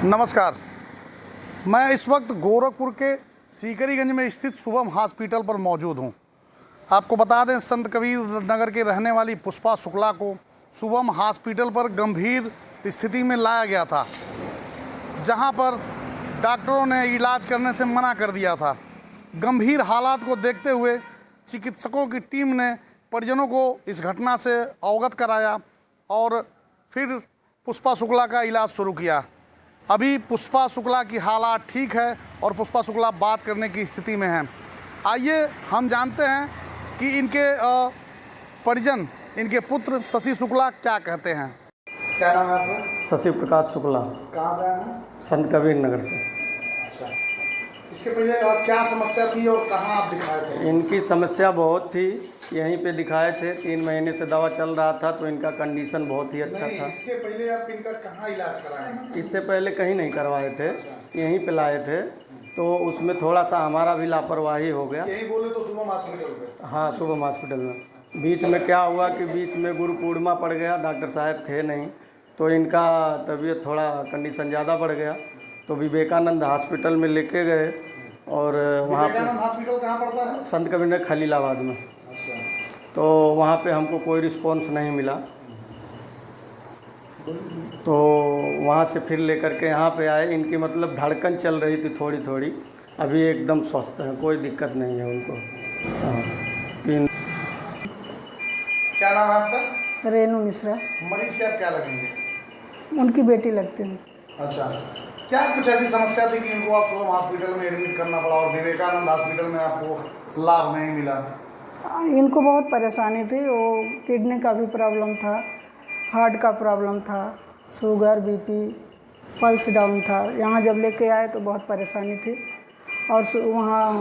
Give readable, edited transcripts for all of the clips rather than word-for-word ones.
नमस्कार। मैं इस वक्त गोरखपुर के सीकरीगंज में स्थित शुभम हॉस्पिटल पर मौजूद हूं। आपको बता दें, संत कबीर नगर के रहने वाली पुष्पा शुक्ला को शुभम हॉस्पिटल पर गंभीर स्थिति में लाया गया था, जहां पर डॉक्टरों ने इलाज करने से मना कर दिया था। गंभीर हालात को देखते हुए चिकित्सकों की टीम ने परिजनों को इस घटना से अवगत कराया और फिर पुष्पा शुक्ला का इलाज शुरू किया। अभी पुष्पा शुक्ला की हालात ठीक है और पुष्पा शुक्ला बात करने की स्थिति में हैं। आइए हम जानते हैं कि इनके परिजन, इनके पुत्र शशि शुक्ला क्या कहते हैं। क्या नाम है आपका? शशि प्रकाश शुक्ला। कहाँ से आए हैं? संत कबीर नगर से। अच्छा, इसके पहले क्या समस्या थी और कहाँ आप दिखाए थे? इनकी समस्या बहुत थी, यहीं पे दिखाए थे। 3 महीने से दवा चल रहा था तो इनका कंडीशन बहुत ही अच्छा था। इसके पहले आप इनका कहाँ इलाज कराए? इससे पहले कहीं नहीं करवाए थे, यहीं पे लाए थे, तो उसमें थोड़ा सा हमारा भी लापरवाही हो गया। यही बोले तो शुभम हॉस्पिटल पे? हाँ, शुभम हॉस्पिटल में। बीच में क्या हुआ कि बीच में गुरु पूर्णिमा पड़ गया, डॉक्टर साहब थे नहीं, तो इनका तबीयत थोड़ा कंडीशन ज़्यादा बढ़ गया, तो विवेकानंद हॉस्पिटल में लेके गए और वहाँ पे। हॉस्पिटल कहाँ पड़ता है? संत कबीर नगर खलीलाबाद में। अच्छा। तो वहाँ पे हमको कोई रिस्पॉन्स नहीं मिला, तो वहाँ से फिर लेकर के यहाँ पे आए। इनकी मतलब धड़कन चल रही थी थोड़ी थोड़ी, अभी एकदम स्वस्थ हैं, कोई दिक्कत नहीं है उनको। हाँ, 3। क्या नाम है आपका? रेनू मिश्रा। मरीज के आप क्या लगेंगे? उनकी बेटी लगती है। अच्छा, क्या कुछ ऐसी समस्या थी कि इनको आप शुभम हॉस्पिटल में एडमिट करना पड़ा और विवेकानंद हॉस्पिटल में आपको लाभ नहीं मिला? इनको बहुत परेशानी थी, वो किडनी का भी प्रॉब्लम था, हार्ट का प्रॉब्लम था, शुगर, बीपी, पल्स डाउन था। यहाँ जब लेके आए तो बहुत परेशानी थी और वहाँ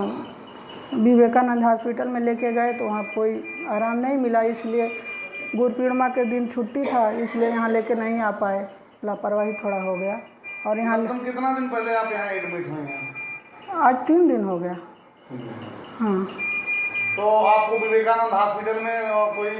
विवेकानंद हॉस्पिटल में लेके गए तो वहाँ कोई आराम नहीं मिला, इसलिए गुरु पूर्णिमा के दिन छुट्टी था, इसलिए यहाँ लेके नहीं आ पाए, लापरवाही थोड़ा हो गया। और यहाँ कितना दिन पहले आप यहाँ एडमिट हुए हैं? आज 3 दिन हो गया। हाँ। तो आपको विवेकानंद हॉस्पिटल में कोई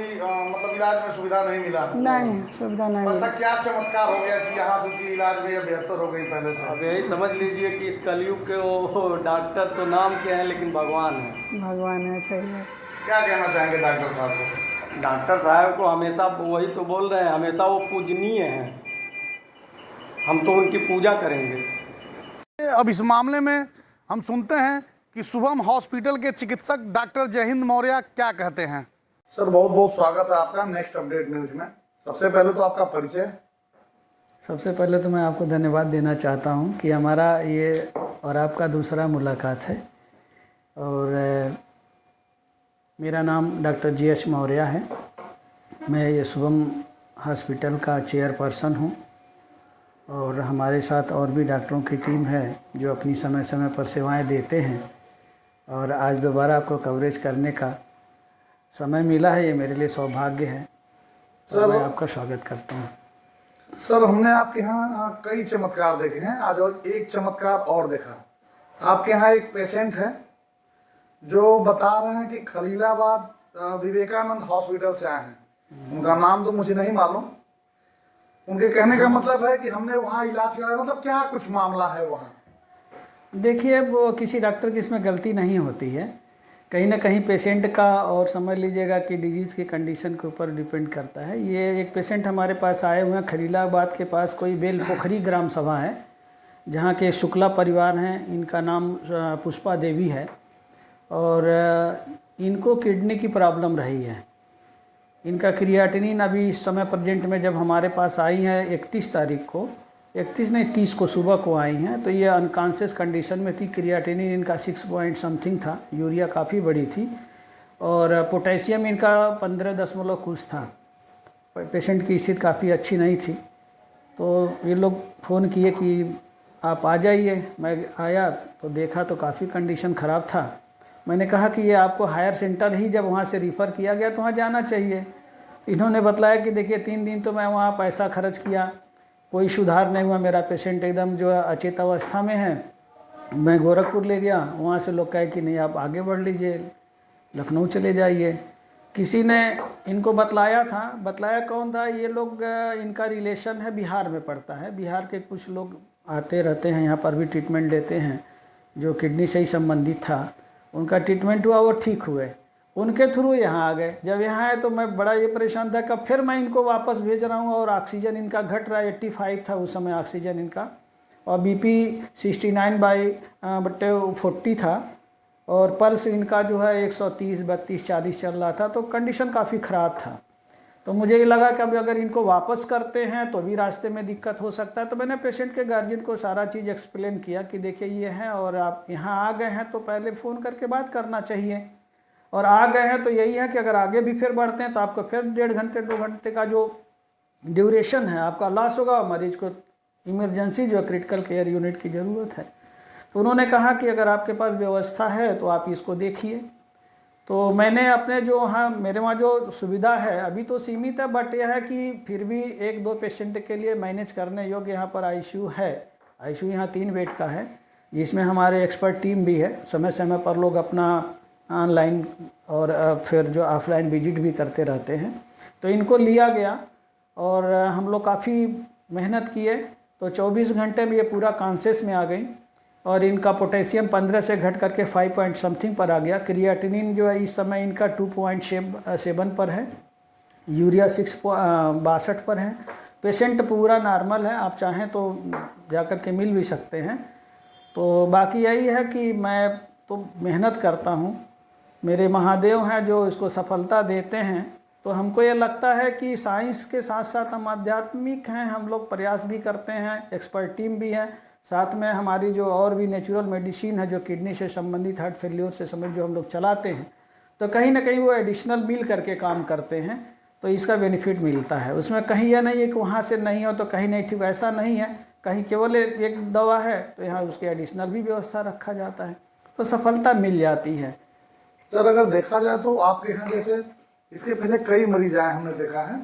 मतलब इलाज में सुविधा नहीं मिला? नहीं, सुविधा नहीं ऐसा मिला। क्या चमत्कार हो गया कि यहाँ की इलाज में बेहतर हो गई पहले से? अब यही समझ लीजिए कि इस कलयुग के वो डॉक्टर तो नाम के हैं लेकिन भगवान है। भगवान है, सही है। क्या कहना चाहेंगे डॉक्टर साहब को? डॉक्टर साहब को हमेशा वही तो बोल रहे हैं, हमेशा वो पूजनीय हैं, हम तो उनकी पूजा करेंगे। अब इस मामले में हम सुनते हैं कि शुभम हॉस्पिटल के चिकित्सक डॉक्टर जयहिंद मौर्य क्या कहते हैं। सर, बहुत बहुत स्वागत है आपका नेक्स्ट अपडेट न्यूज में। सबसे पहले तो आपका परिचय। सबसे पहले तो मैं आपको धन्यवाद देना चाहता हूं कि हमारा ये और आपका दूसरा मुलाकात है। और मेरा नाम डॉक्टर जी.एच. मौर्य है। मैं ये शुभम हॉस्पिटल का चेयरपर्सन हूं और हमारे साथ और भी डॉक्टरों की टीम है जो अपनी समय समय पर सेवाएं देते हैं। और आज दोबारा आपको कवरेज करने का समय मिला है, ये मेरे लिए सौभाग्य है। सर, मैं आपका स्वागत करता हूँ। सर, हमने आपके यहाँ कई चमत्कार देखे हैं, आज और एक चमत्कार और देखा। आपके यहाँ एक पेशेंट है जो बता रहे हैं कि खलीलाबाद विवेकानंद हॉस्पिटल से आए हैं। उनका नाम तो मुझे नहीं मालूम। उनके कहने का मतलब है कि हमने वहाँ इलाज कराया। मतलब क्या कुछ मामला है वहाँ? देखिए, वो किसी डॉक्टर की इसमें गलती नहीं होती है, कहीं ना कहीं पेशेंट का, और समझ लीजिएगा कि डिजीज़ की कंडीशन के ऊपर डिपेंड करता है। ये एक पेशेंट हमारे पास आए हुए हैं, खलीलाबाद के पास कोई बेल पोखरी ग्राम सभा है, जहाँ के शुक्ला परिवार हैं। इनका नाम पुष्पा देवी है और इनको किडनी की प्रॉब्लम रही है। इनका क्रियाटिनिन अभी इस समय प्रेजेंट में जब हमारे पास आई हैं 31 तारीख को, 31 नहीं 30 को सुबह को आई हैं, तो ये अनकॉन्शियस कंडीशन में थी। क्रियाटिनिन इनका 6 पॉइंट समथिंग था, यूरिया काफ़ी बड़ी थी और पोटेशियम इनका 15 कुछ था। पेशेंट की स्थिति काफ़ी अच्छी नहीं थी, तो ये लोग फ़ोन किए कि आप आ जाइए। मैं आया तो देखा तो काफ़ी कंडीशन ख़राब था। मैंने कहा कि ये आपको हायर सेंटर ही जब वहाँ से रिफ़र किया गया तो वहाँ जाना चाहिए। इन्होंने बताया कि देखिए 3 दिन तो मैं वहाँ पैसा खर्च किया, कोई सुधार नहीं हुआ, मेरा पेशेंट एकदम जो अचेत अवस्था में है। मैं गोरखपुर ले गया, वहाँ से लोग कहे कि नहीं आप आगे बढ़ लीजिए, लखनऊ चले जाइए। किसी ने इनको बतलाया था, बतलाया कौन था, ये लोग, इनका रिलेशन है बिहार में पड़ता है, बिहार के कुछ लोग आते रहते हैं, यहाँ पर भी ट्रीटमेंट लेते हैं। जो किडनी से ही संबंधित था उनका ट्रीटमेंट हुआ, वो ठीक हुए, उनके थ्रू यहाँ आ गए। जब यहाँ आए तो मैं बड़ा ये परेशान था कि फिर मैं इनको वापस भेज रहा हूँ और ऑक्सीजन इनका घट रहा है। 85 था उस समय ऑक्सीजन इनका, और बीपी 69/40 था, और पल्स इनका जो है 130, 32, 40 चल रहा था। तो कंडीशन काफ़ी ख़राब था। तो मुझे ये लगा कि अब अगर इनको वापस करते हैं तो भी रास्ते में दिक्कत हो सकता है। तो मैंने पेशेंट के गार्जियन को सारा चीज़ एक्सप्लेन किया कि देखिए ये है, और आप यहाँ आ गए हैं तो पहले फ़ोन करके बात करना चाहिए, और आ गए हैं तो यही है कि अगर आगे भी फिर बढ़ते हैं तो आपको फिर 1.5 घंटे 2 घंटे का जो ड्यूरेशन है आपका लॉस होगा, और मरीज़ को इमरजेंसी जो क्रिटिकल केयर यूनिट की ज़रूरत है। तो उन्होंने कहा कि अगर आपके पास व्यवस्था है तो आप इसको देखिए। तो मैंने अपने जो वहाँ मेरे वहाँ जो सुविधा है अभी तो सीमित है, बट यह है कि फिर भी 1-2 पेशेंट के लिए मैनेज करने योग्य यहाँ पर आईसीयू है। आईसीयू यहाँ 3 बेड का है, जिसमें हमारे एक्सपर्ट टीम भी है। समय समय पर लोग अपना ऑनलाइन और फिर जो ऑफलाइन विजिट भी करते रहते हैं। तो इनको लिया गया और हम लोग काफ़ी मेहनत किए, तो 24 घंटे में ये पूरा कॉन्शियस में आ गई, और इनका पोटेशियम 15 से घट करके 5 पॉइंट समथिंग पर आ गया। क्रिएटिनिन जो है इस समय इनका 2.7 पर है, यूरिया 6.62 पर है। पेशेंट पूरा नॉर्मल है, आप चाहें तो जाकर के मिल भी सकते हैं। तो बाकी यही है कि मैं तो मेहनत करता हूँ, मेरे महादेव हैं जो इसको सफलता देते हैं। तो हमको ये लगता है कि साइंस के साथ साथ हम आध्यात्मिक हैं, हम लोग प्रयास भी करते हैं, एक्सपर्ट टीम भी है, साथ में हमारी जो और भी नेचुरल मेडिसिन है जो किडनी से संबंधित, हार्ट फेलियर से संबंधित जो हम लोग चलाते हैं, तो कहीं ना कहीं वो एडिशनल मिल करके काम करते हैं। तो इसका बेनिफिट मिलता है। उसमें कहीं यह नहीं है कि वहाँ से नहीं हो तो कहीं नहीं ठीक, ऐसा नहीं है। कहीं केवल एक दवा है तो यहाँ उसकी एडिशनल भी व्यवस्था रखा जाता है, तो सफलता मिल जाती है। सर अगर देखा जाए तो आपके यहाँ जैसे इसके पहले कई मरीज आए हमने देखा है,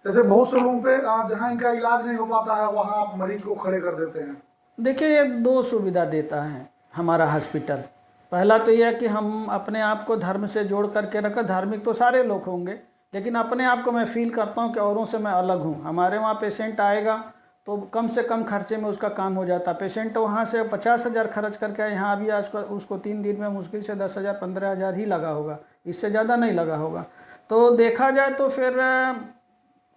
जैसे बहुत से लोगों पे जहाँ इनका इलाज नहीं हो पाता है वहाँ आप मरीज को खड़े कर देते हैं। देखिए ये 2 सुविधा देता है हमारा हॉस्पिटल। पहला तो यह है कि हम अपने आप को धर्म से जोड़ करके रखा। धार्मिक तो सारे लोग होंगे, लेकिन अपने आप को मैं फील करता हूँ कि औरों से मैं अलग हूँ। हमारे वहाँ पेशेंट आएगा तो कम से कम खर्चे में उसका काम हो जाता। पेशेंट वहाँ से 50,000 खर्च करके यहाँ अभी आज उसको 3 दिन में मुश्किल से 10,000 15,000 ही लगा होगा, इससे ज़्यादा नहीं लगा होगा। तो देखा जाए तो फिर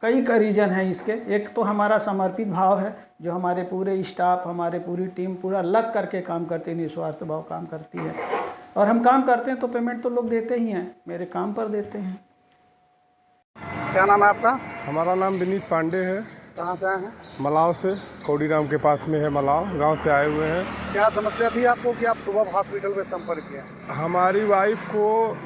कई का रीज़न है इसके। एक तो हमारा समर्पित भाव है, जो हमारे पूरे स्टाफ, हमारे पूरी टीम पूरा लग करके काम करती है, निस्वार्थ भाव काम करती है, और हम काम करते हैं तो पेमेंट तो लोग देते ही हैं, मेरे काम पर देते हैं। क्या नाम है आपका? हमारा नाम विनीत पांडे है। कहाँ से आए हैं? मलाव से, कौड़ीराम के पास में है मलाव, गांव से आए हुए हैं। क्या समस्या थी आपको कि आप सुबह हॉस्पिटल में संपर्क किया? हमारी वाइफ को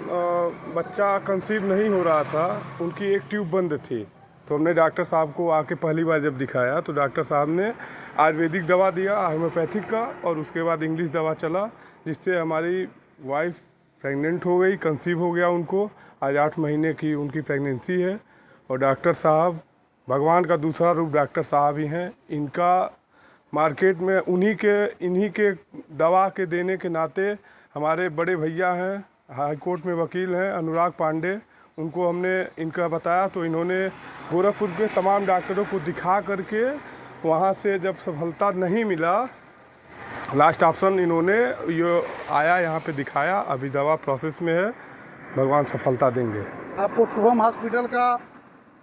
बच्चा कंसीव नहीं हो रहा था, उनकी एक ट्यूब बंद थी। तो हमने डॉक्टर साहब को आके पहली बार जब दिखाया तो डॉक्टर साहब ने आयुर्वेदिक दवा दिया, होम्योपैथिक का, और उसके बाद इंग्लिश दवा चला, जिससे हमारी वाइफ प्रेग्नेंट हो गई, कंसीव हो गया उनको। आज 8 महीने की उनकी प्रेगनेंसी है। और डॉक्टर साहब भगवान का दूसरा रूप डॉक्टर साहब ही हैं। इनका मार्केट में इन्हीं के दवा के देने के नाते हमारे बड़े भैया हैं, हाई कोर्ट में वकील हैं, अनुराग पांडे, उनको हमने इनका बताया तो इन्होंने गोरखपुर के तमाम डॉक्टरों को दिखा करके वहाँ से जब सफलता नहीं मिला, लास्ट ऑप्शन इन्होंने ये आया यहाँ पे दिखाया। अभी दवा प्रोसेस में है, भगवान सफलता देंगे। आपको शुभम हॉस्पिटल का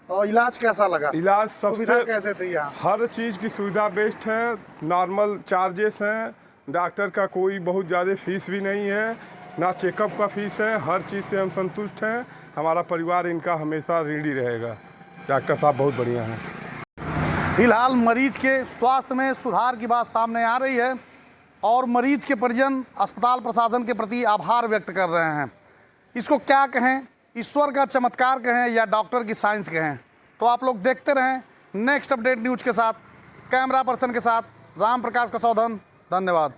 इलाज कैसा लगा? इलाज सुविधा सबसे कैसे थी यहाँ? हर चीज़ की सुविधा बेस्ट है, नॉर्मल चार्जेस हैं, डॉक्टर का कोई बहुत ज़्यादा फीस भी नहीं है, ना चेकअप का फीस है। हर चीज़ से हम संतुष्ट हैं। हमारा परिवार इनका हमेशा ऋणी रहेगा। डॉक्टर साहब बहुत बढ़िया हैं। फिलहाल मरीज के स्वास्थ्य में सुधार की बात सामने आ रही है और मरीज के परिजन अस्पताल प्रशासन के प्रति आभार व्यक्त कर रहे हैं। इसको क्या कहें, ईश्वर का चमत्कार कहें या डॉक्टर की साइंस कहें, तो आप लोग देखते रहें नेक्स्ट अपडेट न्यूज़ के साथ। कैमरा पर्सन के साथ राम प्रकाश कसौधन, धन्यवाद।